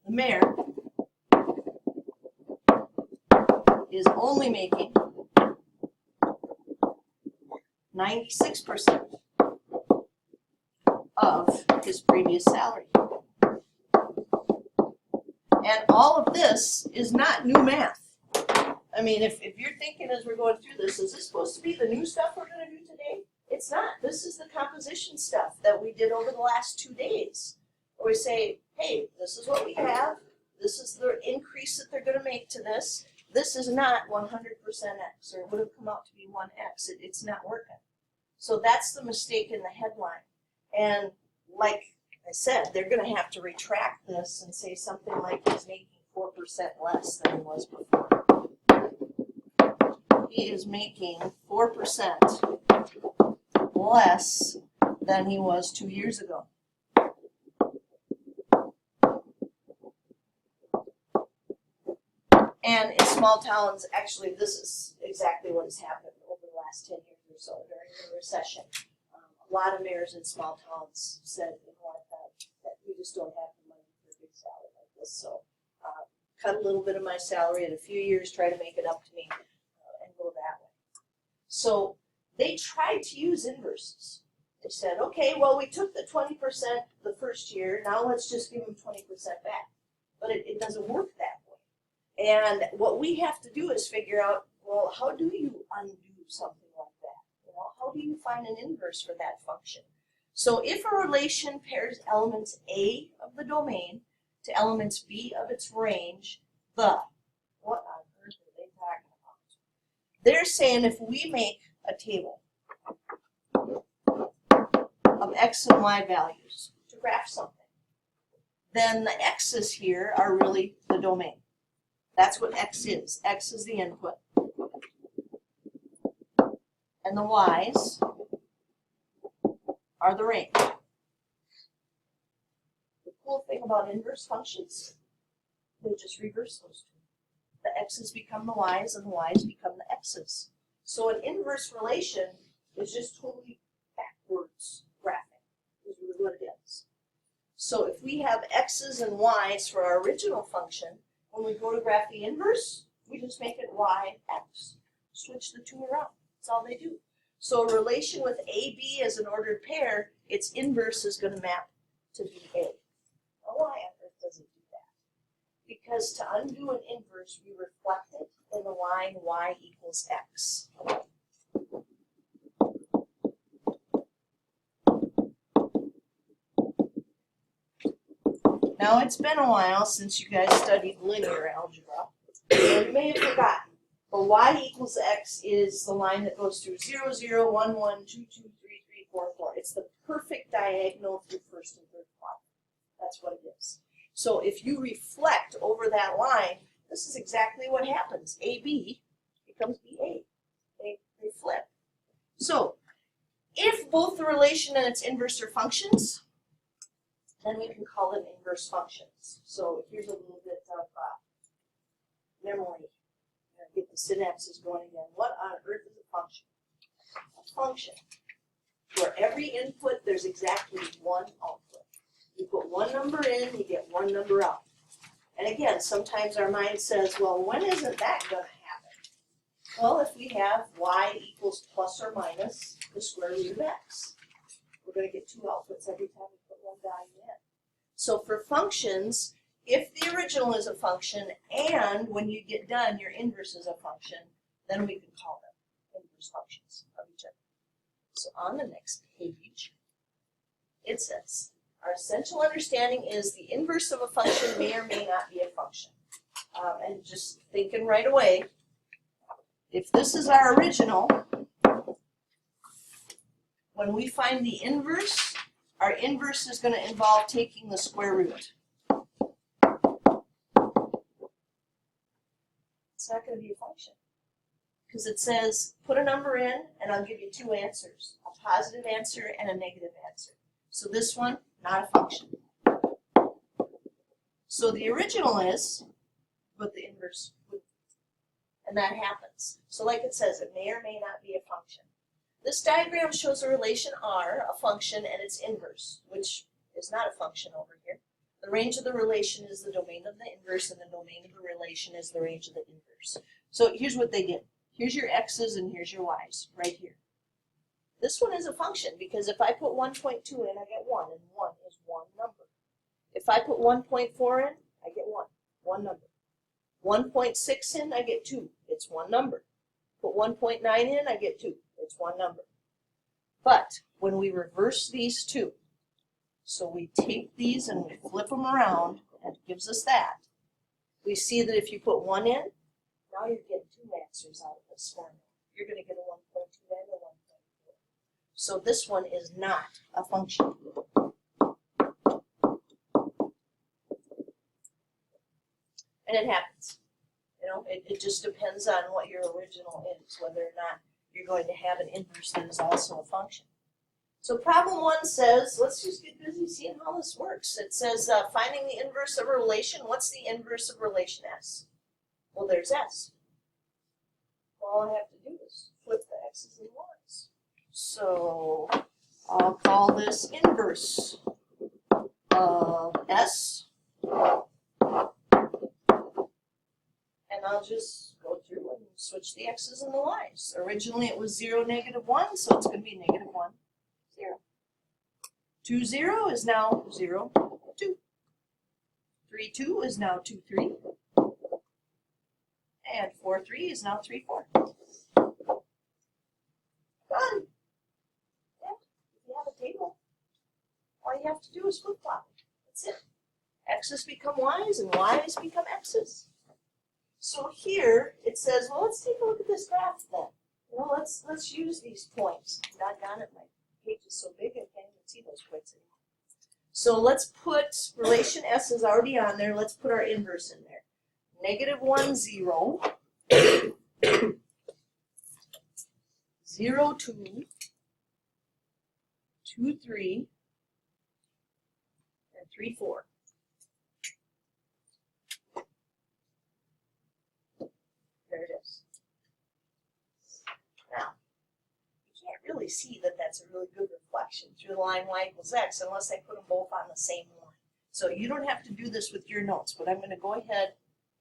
the mayor is only making 96% of his previous salary. And all of this is not new math. I mean, if you're thinking as we're going through this, is this supposed to be the new stuff we're going to do today? It's not. This is the composition stuff that we did over the last 2 days. Where we say, hey, this is what we have. This is the increase that they're going to make to this. This is not 100% X, or it would have come out to be 1X. It's not working. So that's the mistake in the headline. And like I said, they're going to have to retract this and say something like he's making 4% less than he was before. He is making 4% less than he was 2 years ago. And in small towns, actually, this is exactly what has happened over the last 10 years or so during the recession. A lot of mayors in small towns said, you know what, that we just don't have the money for a big salary like this. So cut a little bit of my salary in a few years, try to make it up to me, and go that way. So they tried to use inverses. They said, okay, well, we took the 20% the first year, now let's just give them 20% back. But it doesn't work that way. And what we have to do is figure out, well, how do you undo something like that? You know, how do you find an inverse for that function? So if a relation pairs elements A of the domain to elements B of its range, what on earth are they talking about? They're saying if we make a table of X and Y values to graph something, then the X's here are really the domain. That's what X is. X is the input. And the Y's are the range. The cool thing about inverse functions, they just reverse those two. The X's become the Y's and the Y's become the X's. So an inverse relation is just totally backwards graphing, is really what it is. So if we have X's and Y's for our original function, when we go to graph the inverse, we just make it YX. Switch the two around. That's all they do. So a relation with AB as an ordered pair, its inverse is going to map to BA. Now why on earth does it do that? Because to undo an inverse, we reflect it in the line Y equals X. Now, it's been a while since you guys studied linear algebra, so you may have forgotten. But Y equals X is the line that goes through 0, 0, 1, 1, 2, 2, 3, 3, 4, 4. It's the perfect diagonal through first and third quadrant. That's what it is. So if you reflect over that line, this is exactly what happens. AB becomes BA. They flip. So if both the relation and its inverse are functions, then we can call them inverse functions. So here's a little bit of memory. Get the synapses going again. What on earth is a function? A function. For every input, there's exactly one output. You put one number in, you get one number out. And again, sometimes our mind says, well, when isn't that going to happen? Well, if we have Y equals plus or minus the square root of X. We're going to get two outputs every time we put one value in. So for functions, if the original is a function and when you get done your inverse is a function, then we can call them inverse functions of each other. So on the next page, it says, our essential understanding is the inverse of a function may or may not be a function. And just thinking right away, if this is our original, when we find the inverse, our inverse is going to involve taking the square root. It's not going to be a function because it says put a number in and I'll give you two answers, a positive answer and a negative answer. So this one, not a function. So the original is, but the inverse would, and that happens. So like it says, it may or may not be a function. This diagram shows a relation R, a function, and its inverse, which is not a function over here. The The range of the relation is the domain of the inverse, and the domain of the relation is the range of the inverse. So here's what they did. Here's your x's and here's your y's right here. This one is a function because if I put 1.2 in, I get 1, and 1 is one number. If I put 1.4 in, I get 1 number. 1.6 in, I get 2, it's one number. Put 1.9 in, I get 2, it's one number. But when we reverse these two, so we take these and we flip them around, and it gives us that. We see that if you put 1 in, now you're getting two answers out of this formula. You're going to get a 1.2 and a 1.4. So this one is not a function. And it happens. You know, it just depends on what your original is, whether or not you're going to have an inverse that is also a function. So problem 1 says, let's just get busy seeing how this works. It says finding the inverse of a relation. What's the inverse of relation S? Well, there's S. All I have to do is flip the x's and y's. So I'll call this inverse of S. And I'll just go through and switch the x's and the y's. Originally it was 0, -1, so it's going to be -1, 0. 2, 0 is now 0, 2. 3, 2 is now 2, 3. And 4, 3 is now 3, 4. Done. Yeah. If you have a table, all you have to do is flip-flop it. That's it. X's become y's and y's become x's. So here it says, well, let's take a look at this graph then. You know, let's use these points. Doggone it, my page is so big I can't even see those points anymore. So let's put relation S is already on there. Let's put our inverse in there. -1, 0. 0, 2. 2, 3. And 3, 4. There it is. Now, you can't really see that that's a really good reflection through the line y equals x unless I put them both on the same line. So you don't have to do this with your notes, but I'm going to go ahead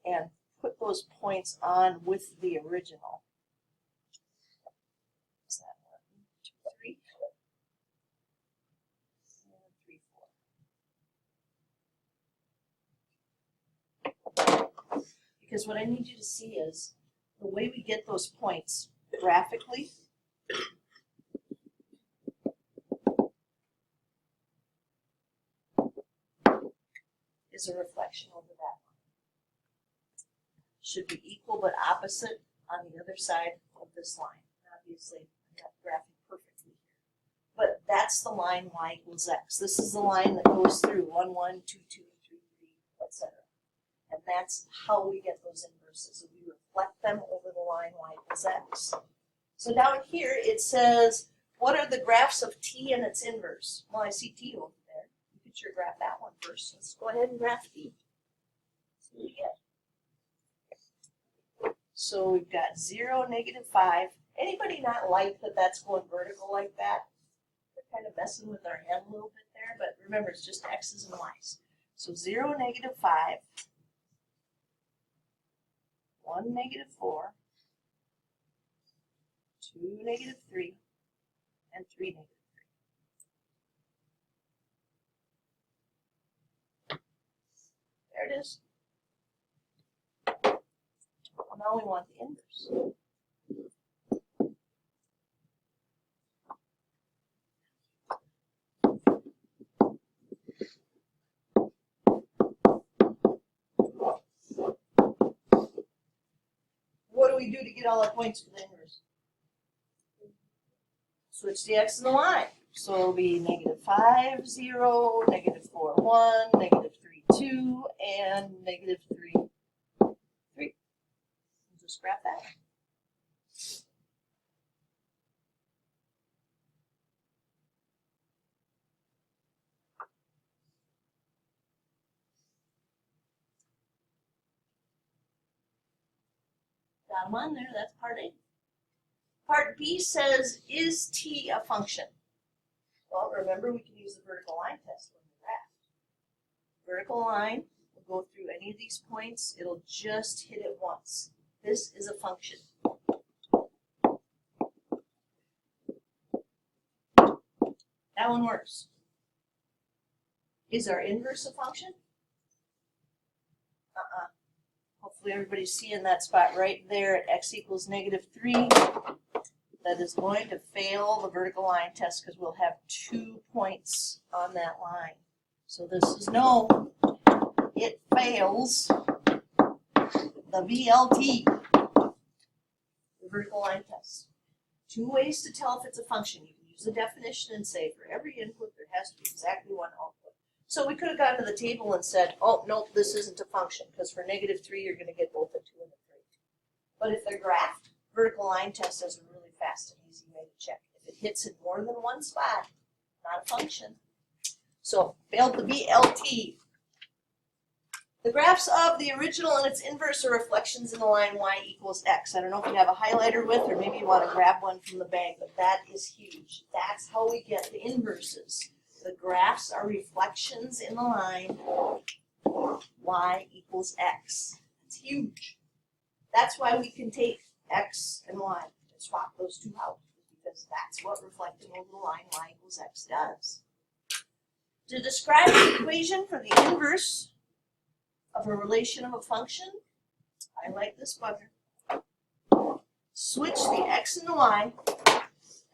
and put those points on with the original. Is that 1, 2, 3? And 3, 4. Because what I need you to see is the way we get those points graphically is a reflection over that line. Should be equal but opposite on the other side of this line. Obviously, I'm not graphing perfectly here. But that's the line y equals x. This is the line that goes through 1, 1, 2, 2, 3, 3, etc. And that's how we get those inverses. We reflect them over the line y equals x. So down here it says, what are the graphs of t and its inverse? Well, I see t over there. You could sure graph that one first. Let's go ahead and graph t. See what we get. So we've got 0, -5. Anybody not like that that's going vertical like that? We're kind of messing with our head a little bit there, but remember it's just x's and y's. So 0, -5. 1, -4, 2, -3, and 3, -3. There it is. Now we want the inverse. What do we do to get all our points for the inverse? Switch the x and the y. So it'll be -5, 0, -4, 1, -3, 2, and -3, 3. We'll just graph that. Got them on there, that's part A. Part B says, is t a function? Well, remember we can use the vertical line test when we graph. Vertical line will go through any of these points. It'll just hit it once. This is a function. That one works. Is our inverse a function? Hopefully everybody's seeing that spot right there at x equals -3. That is going to fail the vertical line test because we'll have 2 points on that line. So this is no. It fails the VLT, the vertical line test. 2 ways to tell if it's a function. You can use the definition and say for every input there has to be exactly 1 output. So we could have gone to the table and said, oh, nope, this isn't a function, because for -3 you're going to get both a 2 and a 3. But if they're graphed, vertical line test is a really fast and easy way to check. If it hits in more than one spot, not a function. So failed the VLT. The graphs of the original and its inverse are reflections in the line y equals x. I don't know if you have a highlighter with, or maybe you want to grab one from the bag, but that is huge. That's how we get the inverses. The graphs are reflections in the line y equals x. It's huge. That's why we can take x and y and swap those two out, because that's what reflecting over the line y equals x does. To describe the equation for the inverse of a relation of a function, I like this bugger. Switch the x and the y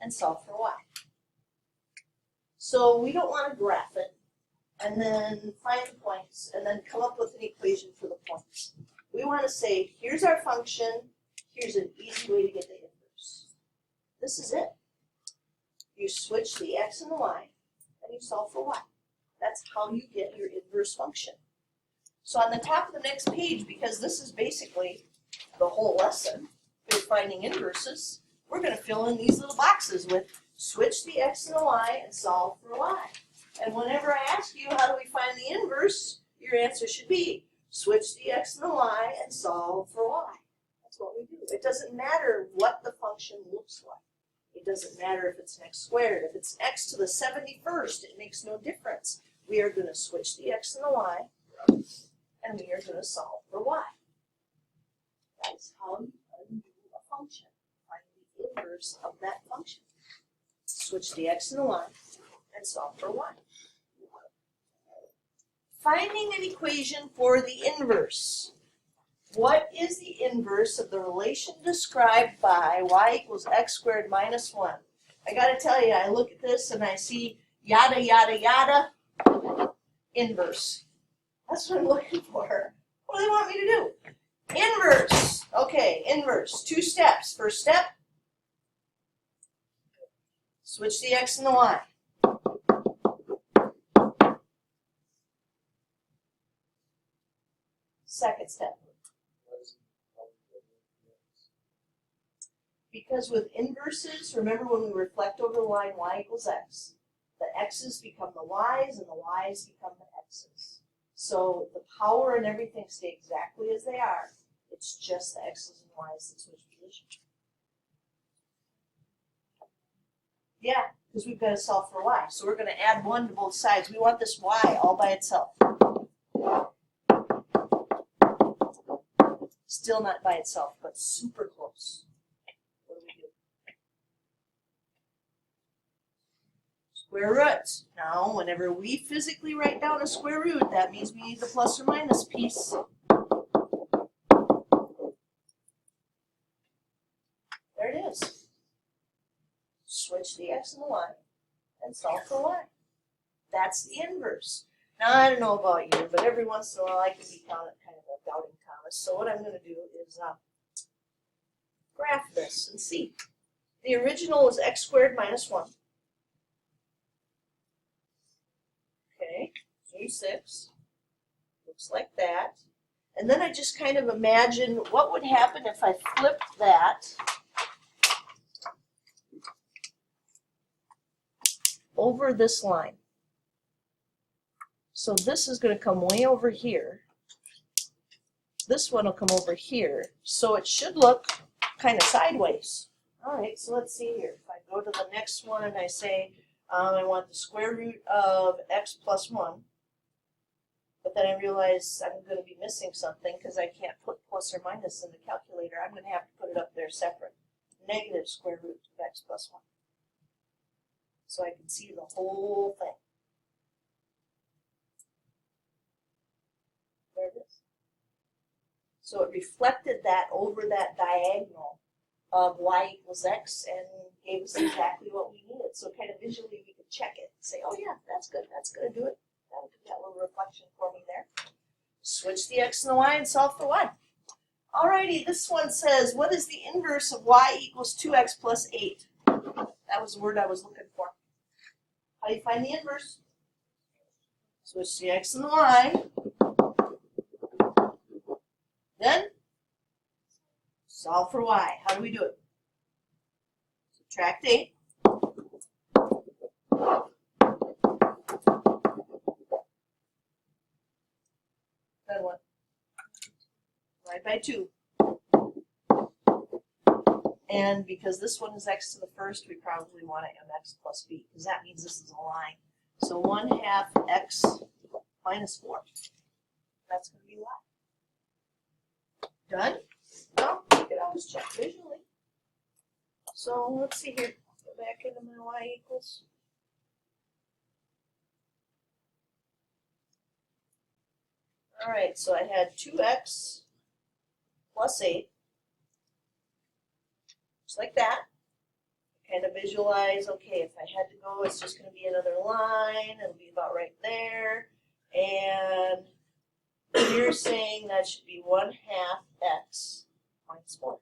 and solve for y. So we don't want to graph it and then find the points and then come up with an equation for the points. We want to say, here's our function, here's an easy way to get the inverse. This is it. You switch the x and the y and you solve for y. That's how you get your inverse function. So on the top of the next page, because this is basically the whole lesson, we're finding inverses, we're going to fill in these little boxes with switch the x and the y and solve for y. And whenever I ask you how do we find the inverse, your answer should be switch the x and the y and solve for y. That's what we do. It doesn't matter what the function looks like. It doesn't matter if it's x squared. If it's x to the 71st, it makes no difference. We are going to switch the x and the y, and we are going to solve for y. That's how you undo a function. Find the inverse of that function. Switch the x and the y and solve for y. Finding an equation for the inverse. What is the inverse of the relation described by y equals x squared minus 1? I got to tell you, I look at this and I see yada, yada, yada, inverse. That's what I'm looking for. What do they want me to do? Inverse. Okay, inverse. 2 steps. First step, switch the x and the y. Second step. Because with inverses, remember when we reflect over the line y equals x, the x's become the y's and the y's become the x's. So the power and everything stay exactly as they are. It's just the x's and y's that switch position. Yeah, because we've got to solve for y. So we're going to add 1 to both sides. We want this y all by itself. Still not by itself, but super close. What do we do? Square root. Now, whenever we physically write down a square root, that means we need the plus or minus piece. There it is. Switch the x and the y and solve for y. That's the inverse. Now, I don't know about you, but every once in a while I can be kind of a doubting Thomas. So what I'm going to do is graph this and see. The original was x squared minus 1. Okay, 6. Looks like that. And then I just kind of imagine what would happen if I flipped that over this line. So this is going to come way over here. This one will come over here. So it should look kind of sideways. All right, so let's see here. If I go to the next one and I say I want the square root of x plus 1. But then I realize I'm going to be missing something because I can't put plus or minus in the calculator. I'm going to have to put it up there separate. Negative square root of x plus 1. So I can see the whole thing. There it is. So it reflected that over that diagonal of y equals x and gave us exactly what we needed. So kind of visually we could check it and say, oh yeah, that's good, that's going to do it. That'll do that little reflection for me there. Switch the x and the y and solve for y. Alrighty, this one says, what is the inverse of y equals 2x plus 8? That was the word I was looking for. How do you find the inverse? Switch the x and the y. Then, solve for y. How do we do it? Subtract 8. Then what? Divide by 2. And because this one is x to the first, we probably want to mx plus b, because that means this is a line. So 1/2 x minus 4. That's going to be y. Done? Well, you can always check visually. So let's see here. Go back into my y equals. All right, so I had 2x plus 8. Just like that. Kind of visualize, okay, if I had to go, it's just going to be another line. It'll be about right there. And you're saying that should be 1/2 x minus 4.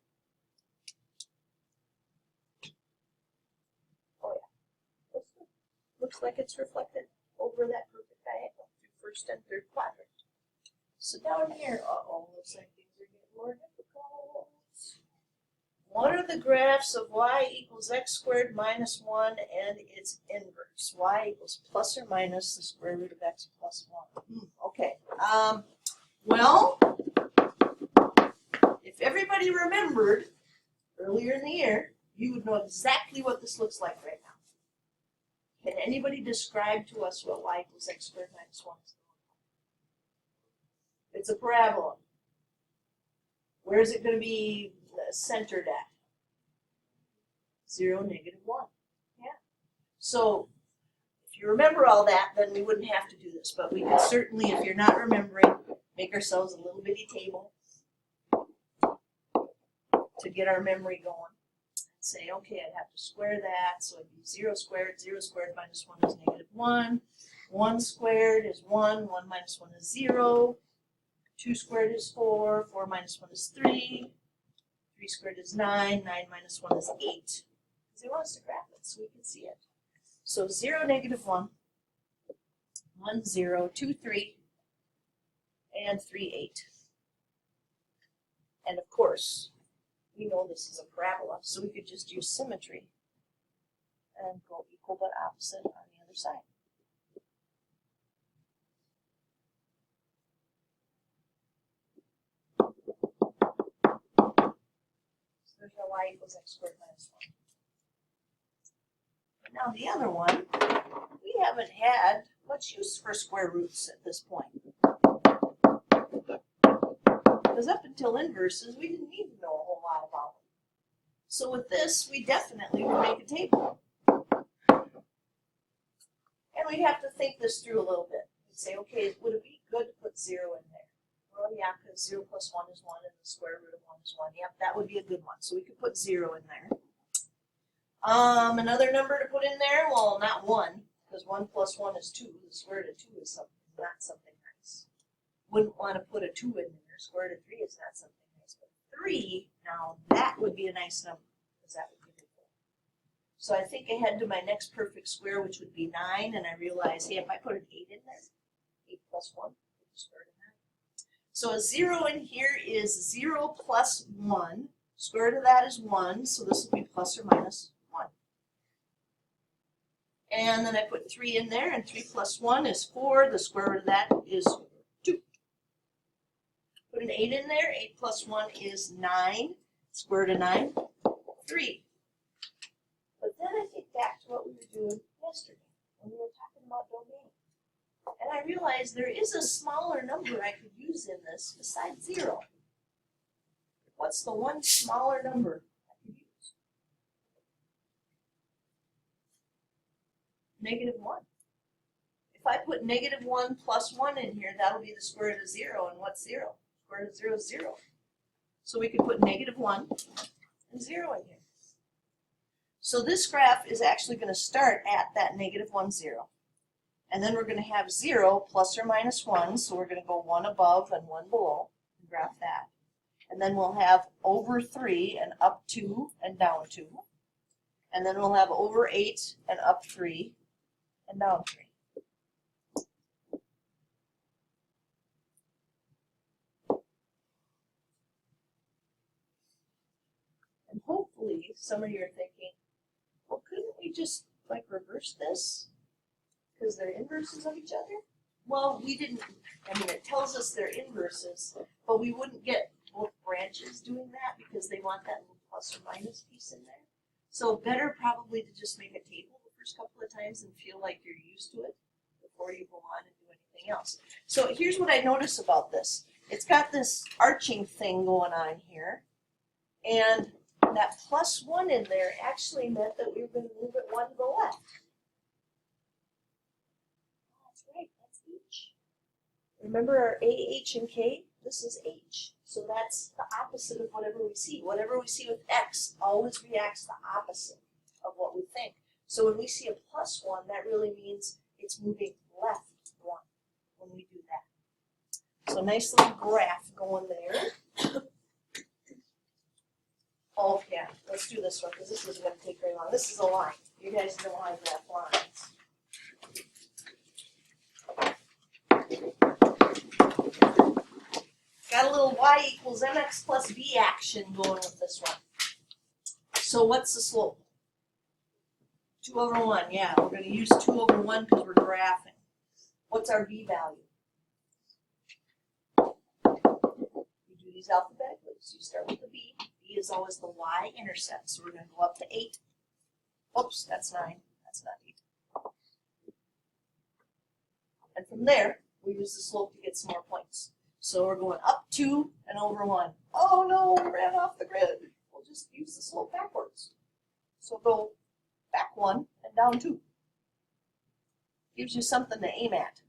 Oh yeah. Looks like it's reflected over that perfect diagonal through first and third quadrant. So down here, looks like things are getting more difficult. What are the graphs of y equals x squared minus 1 and its inverse? Y equals plus or minus the square root of x plus 1. Okay. Well, if everybody remembered earlier in the year, you would know exactly what this looks like right now. Can anybody describe to us what y equals x squared minus 1 is? It's a parabola. Where is it going to be centered at? 0, -1. Yeah. So if you remember all that, then we wouldn't have to do this. But we could certainly, if you're not remembering, make ourselves a little bitty table to get our memory going. Say, okay, I'd have to square that. So it'd be 0 squared. 0 squared minus 1 is -1. 1 squared is 1. 1 minus 1 is 0. 2 squared is 4. 4 minus 1 is 3. 3 squared is 9. 9 minus 1 is 8. Because he wants to graph it so we can see it. So 0, -1. 1, 0, 2, 3, and 3, 8. And of course, we know this is a parabola, so we could just use symmetry and go equal but opposite on the other side. So there's our y equals x squared minus 1. And now the other one, we haven't had much use for square roots at this point. Because up until inverses, we didn't need to know a whole lot about them. So with this, we definitely would make a table. And we'd have to think this through a little bit. We'd say, okay, would it be good to put 0 in there? Well, yeah, because 0 plus 1 is 1 and the square root of 1 is 1. Yep, that would be a good one. So we could put 0 in there. Another number to put in there? Well, not 1, because 1 plus 1 is 2. The square root of 2 is not something nice. Wouldn't want to put a 2 in there. Square root of 3 is not something nice. But 3, now that would be a nice number, because that would be good. So I think ahead to my next perfect square, which would be 9, and I realize, hey, if I put an 8 in there, 8 plus 1 is the square root of 9. So a 0 in here is 0 plus 1. Square root of that is 1, so this will be plus or minus 1. And then I put 3 in there, and 3 plus 1 is 4. The square root of that is 2. Put an 8 in there. 8 plus 1 is 9. Square root of 9, 3. But then I think back to what we were doing yesterday when we were talking about domain. And and I realized there is a smaller number I could use in this besides 0. What's the one smaller number I could use? -1. If I put -1 plus 1 in here, that'll be the square root of 0, and what's 0? Square root of 0 is 0. So we could put -1 and 0 in here. So this graph is actually going to start at that -1, 0. And then we're going to have 0 plus or minus 1, so we're going to go 1 above and 1 below and graph that. And then we'll have over 3 and up 2 and down 2. And then we'll have over 8 and up 3 and down 3. And hopefully some of you are thinking, well, couldn't we just like reverse this? Because they're inverses of each other? Well, we didn't, I mean, it tells us they're inverses, but we wouldn't get both branches doing that because they want that little plus or minus piece in there. So better probably to just make a table the first couple of times and feel like you're used to it before you go on and do anything else. So here's what I notice about this. It's got this arching thing going on here, and that plus 1 in there actually meant that we were going to move it 1 to the left. That's right, that's H. Remember our A, H, and K? This is H. So that's the opposite of whatever we see. Whatever we see with X always reacts the opposite of what we think. So when we see a plus 1, that really means it's moving left 1 when we do that. So nice little graph going there. Oh yeah, let's do this one because this isn't going to take very long. This is a line. You guys know how I graph lines. Got a little y equals mx plus b action going with this one. So what's the slope? 2 over 1. Yeah, we're going to use 2 over 1 because we're graphing. What's our b value? You do these alphabetically. So you start with the b. B is always the y-intercept. So we're going to go up to 8. Oops, that's 9. That's not 8. And from there, we use the slope to get some more points. So we're going up 2 and over 1. Oh no, we ran off the grid. We'll just use the slope backwards. So go back 1 and down 2. Gives you something to aim at.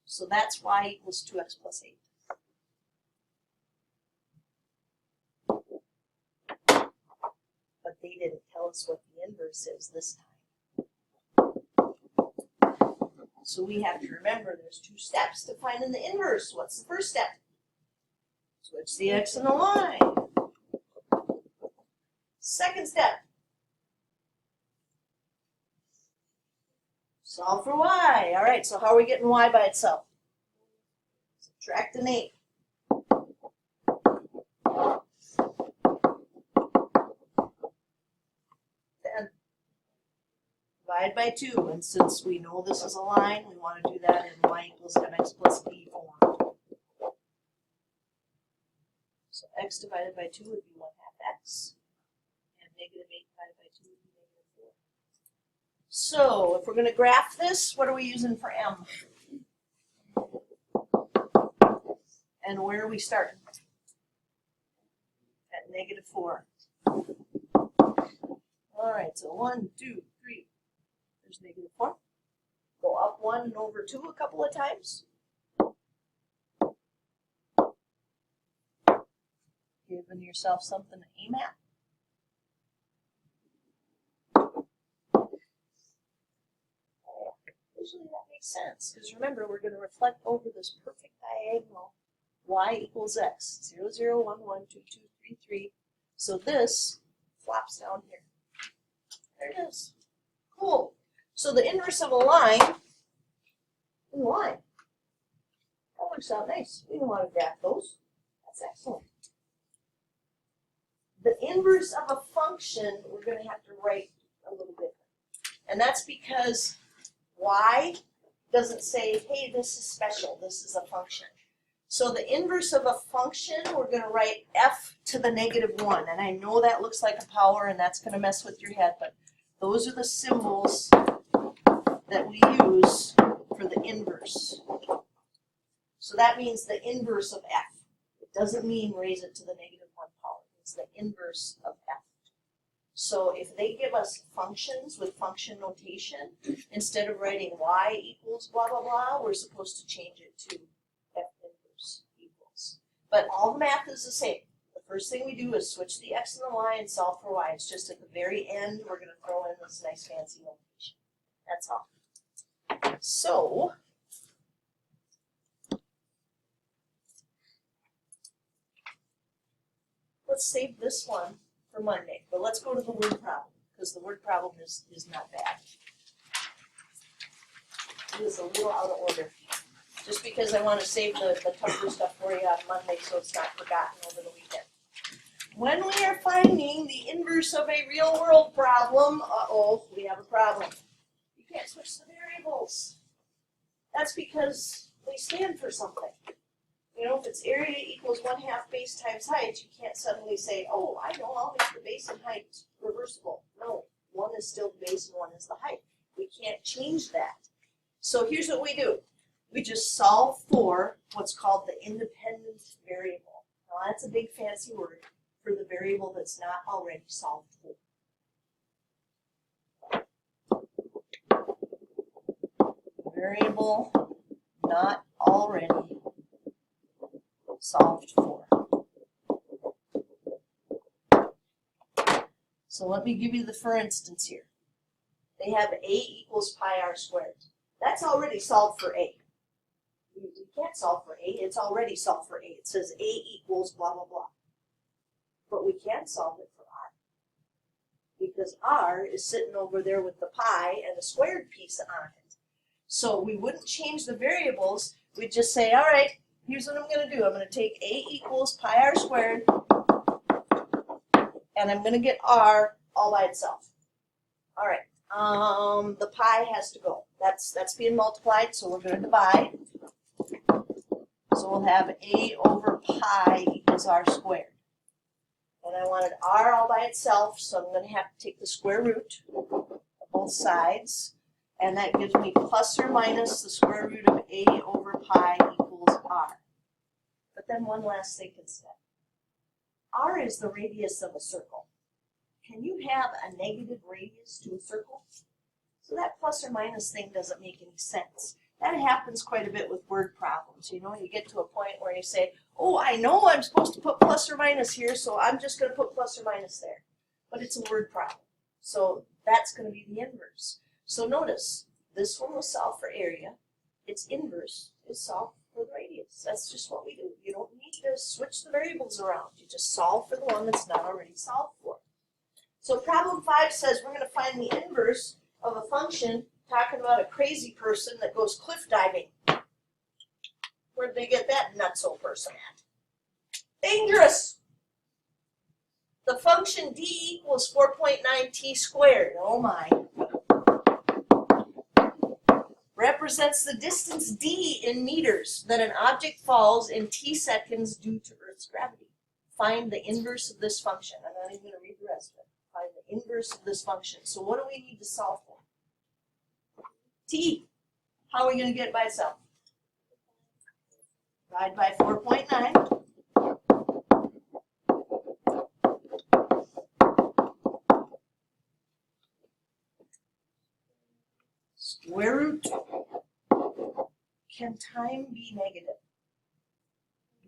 So that's y equals 2x plus 8. But they didn't tell us what the inverse is this time. So we have to remember there's 2 steps to finding the inverse. What's the first step? Switch the x and the y. Second step. Solve for y. All right, so how are we getting y by itself? Subtract an 8. Then divide by 2, and since we know this is a line, we want to do that in y equals mx plus b form. So x divided by 2 would be 1/2 x, and negative 8 divided by 2 would be negative 4. So if we're going to graph this, what are we using for m? And where are we starting? At negative 4. All right, so 1, 2, 3. There's negative 4. Go up 1 and over 2 a couple of times. Giving yourself something to aim at. Usually that makes sense, because remember, we're going to reflect over this perfect diagonal. Y equals x. 0, 0, 1, 1, 2, 2, 3, 3. So this flops down here. There it is. Cool. So the inverse of a line is a line. That works out nice. We don't want to graph those. That's excellent. The inverse of a function, we're going to have to write a little bit. And that's because y doesn't say, hey, this is special. This is a function. So the inverse of a function, we're going to write f to the negative 1. And I know that looks like a power, and that's going to mess with your head, but those are the symbols that we use for the inverse. So that means the inverse of f. It doesn't mean raise it to the negative 1 power. It's the inverse of f. So if they give us functions with function notation, instead of writing y equals blah, blah, blah, we're supposed to change it to f inverse equals. But all the math is the same. The first thing we do is switch the x and the y and solve for y. It's just at the very end, we're going to throw in this nice fancy notation. That's all. So, let's save this one for Monday, but let's go to the word problem, because the word problem is not bad. It is a little out of order, just because I want to save the tougher stuff for you on Monday so it's not forgotten over the weekend. When we are finding the inverse of a real world problem, we have a problem. You can't switch the variables. That's because they stand for something. You know, if it's area equals 1/2 base times height, you can't suddenly say, oh, I know, I'll make the base and height reversible. No, one is still the base and one is the height. We can't change that. So here's what we do. We just solve for what's called the independent variable. Now that's a big fancy word for the variable that's not already solved for. Variable not already solved for. So let me give you the for instance here. They have a equals pi r squared. That's already solved for a. We can't solve for a, it's already solved for a. It says a equals blah, blah, blah. But we can solve it for r. Because r is sitting over there with the pi and the squared piece on it. So we wouldn't change the variables. We'd just say, all right, here's what I'm going to do. I'm going to take a equals pi r squared, and I'm going to get r all by itself. All right, the pi has to go. That's being multiplied, so we're going to divide. So we'll have a over pi equals r squared. And I wanted r all by itself, so I'm going to have to take the square root of both sides. And that gives me plus or minus the square root of a over pi equals r. But then one last thing instead. R is the radius of a circle. Can you have a negative radius to a circle? So that plus or minus thing doesn't make any sense. That happens quite a bit with word problems. You know, you get to a point where you say, oh, I know I'm supposed to put plus or minus here, so I'm just going to put plus or minus there. But it's a word problem. So that's going to be the inverse. So notice, this one was solved for area. Its inverse is solved for the radius. That's just what we do. You don't need to switch the variables around. You just solve for the one that's not already solved for. So problem 5 says we're going to find the inverse of a function talking about a crazy person that goes cliff diving. Where did they get that nutso person at? Dangerous! The function d equals 4.9t squared. Oh my. Represents the distance d in meters that an object falls in t seconds due to Earth's gravity. Find the inverse of this function. I'm not even going to read the rest of it. Find the inverse of this function. So what do we need to solve for? T. How are we going to get it by itself? Divide by 4.9. Square root. Can time be negative?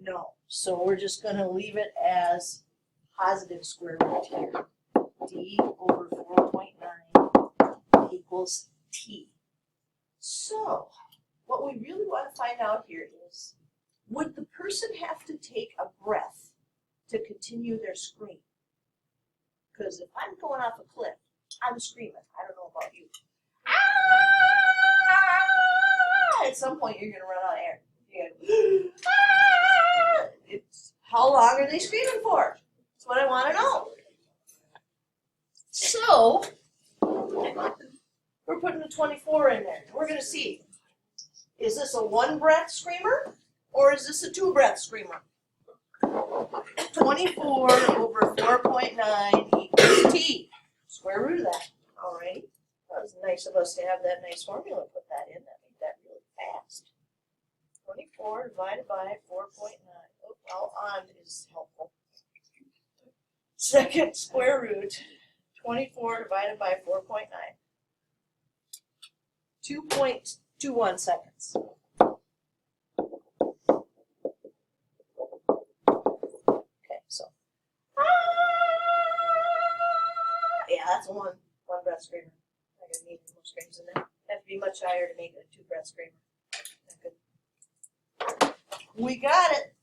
No. So we're just going to leave it as positive square root here. D over 4.9 equals t. So what we really want to find out here is, would the person have to take a breath to continue their scream? Because if I'm going off a cliff, I'm screaming. I don't know about you. At some point you're going to run out of air. You're gonna, it's, how long are they screaming for? That's what I want to know. So, we're putting a 24 in there. We're going to see, is this a one breath screamer or is this a two breath screamer? 24 over 4.9 equals t. Square root of that. Alright. was nice of us to have that nice formula, put that in, that made that really fast. 24 divided by 4.9. Oh, well, on is helpful. Second square root, 24 divided by 4.9. 2.21 seconds. Okay, so. Yeah, that's one breath screamer. I'm gonna need more screams in there. Have to be much higher to make it a 2 breath screamer. Not good. We got it.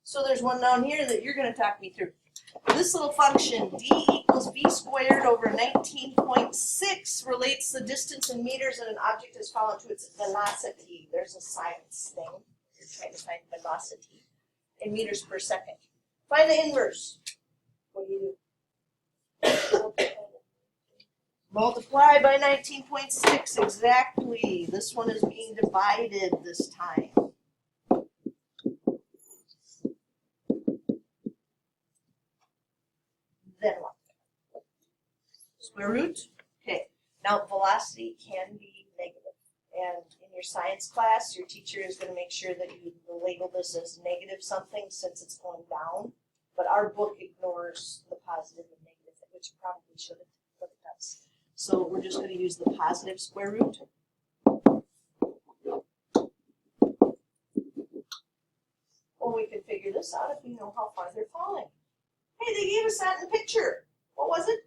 So there's one down here that you're gonna talk me through. This little function, d equals v squared over 19.6, relates the distance in meters that an object has fallen to its velocity. There's a science thing. You're trying to find velocity in meters per second. Find the inverse. What do you do? Multiply by 19.6, exactly. This one is being divided this time. Then what? Square root? Okay. Now velocity can be negative. And in your science class, your teacher is going to make sure that you label this as negative something since it's going down. But our book ignores the positive and negative, which it probably shouldn't, but it does. So we're just going to use the positive square root. Well, we can figure this out if we know how far they're falling. Hey, they gave us that in the picture. What was it?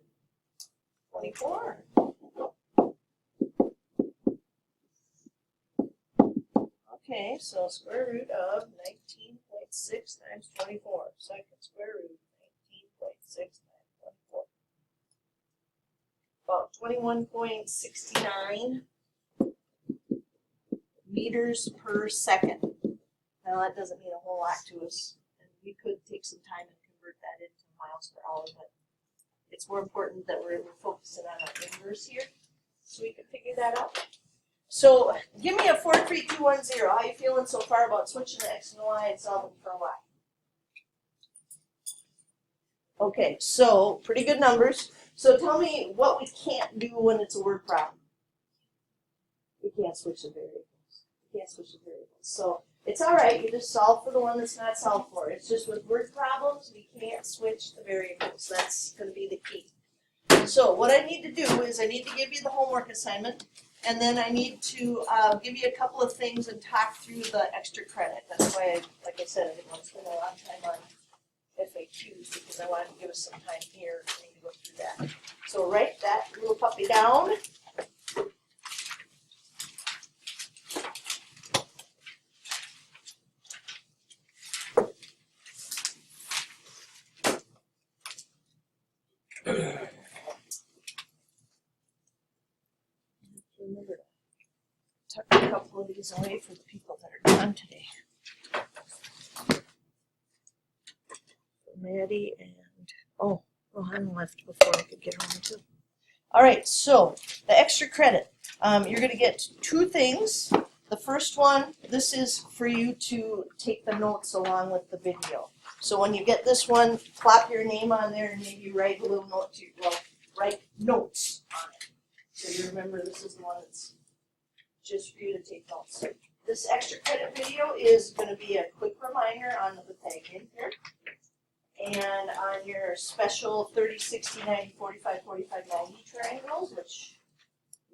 24. Okay, so square root of 19.6 times 24. Second square root of 19.6 times 24. About 21.69 meters per second. Now that doesn't mean a whole lot to us. And we could take some time and convert that into miles per hour, but it's more important that we're focusing on our inverse here, so we can figure that out. So give me a 43210. How are you feeling so far about switching the x and the y and solving for y? Okay, so pretty good numbers. So tell me what we can't do when it's a word problem. We can't switch the variables. We can't switch the variables. So it's all right. You just solve for the one that's not solved for. It's just with word problems, we can't switch the variables. That's going to be the key. So what I need to do is I need to give you the homework assignment, and then I need to give you a couple of things and talk through the extra credit. That's why, like I said, I didn't want to spend a lot of time on FAQs because I wanted to give us some time here for me to go through that. So write that little puppy down. Remember to tuck a couple of these away for the people that are done today. Maddie and, oh, Rohan left before I could get home too. All right, so the extra credit. You're going to get 2 things. The first one, this is for you to take the notes along with the video. So when you get this one, plop your name on there and maybe write a little note to, well, write notes on it. So you remember this is the one that's just for you to take notes. This extra credit video is going to be a quick reminder on the tag in here. And on your special 30, 60, 90, 45, 45, 90 triangles, which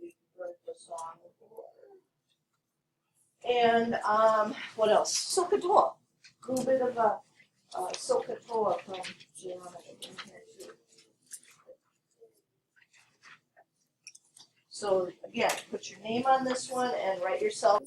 we wrote the song before. And what else? SOHCAHTOA. A little bit of a SOHCAHTOA from geometry in here too. So again, put your name on this one and write yourself